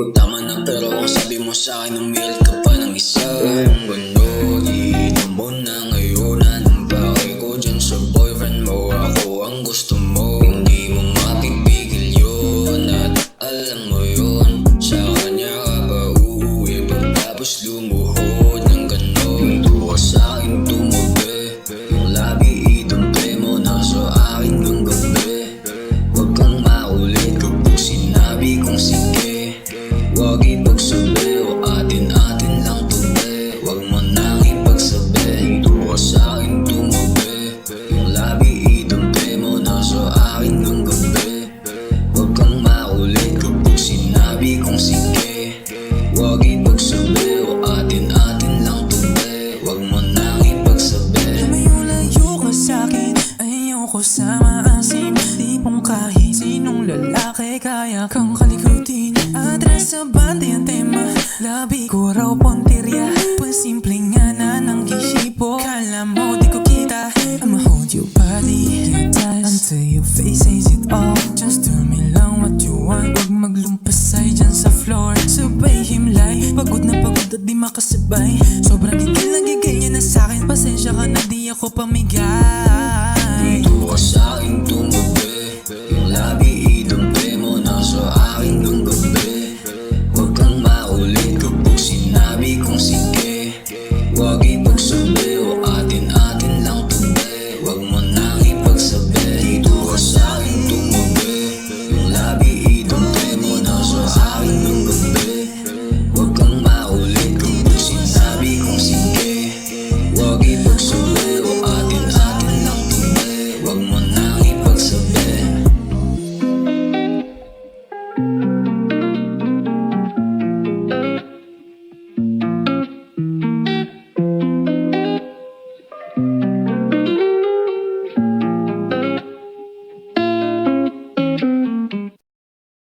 ko tama na, pero kung sabi mo sa'kin umiral ka pa ng isa, kung gano'n, iinom mo na ngayon. Anong bakit ko dyan sa boyfriend mo? Ako ang gusto mo, hindi mo mapipigil yun. At alam mo yun, sa kanya ka ba uuwi pagtapos lumuhod ng gano'n? Ito ka sa'kin tumabi, yung labi itumpe mo na sa akin ng gabi. Huwag kang maulit kapag sinabi kong sige. Huwag ipagsabi o atin-atin lang to be. Huwag mo nang ipagsabi, ito ka sa'kin tumabi, yung labi itumpe mo na sa akin ng gabi. Huwag kang maulit kapag sinabi kong sige. Huwag ipagsabi o atin-atin lang to be. Huwag mo nang ipagsabi. Lumayo-layo ka sa'kin, ayoko sa maasim. Di mong kahit sinong lalaki kaya kang kalikutin. Atras sa bante ang tema, labi ko raw ponterya. Pasimple nga na ng isipo, kala mo di ko kita. I'ma hold your body tight until your face says it all. Just do me lang what you want, huwag maglumpasay dyan sa floor. Sabay himlay, pagod na pagod at di makasabay.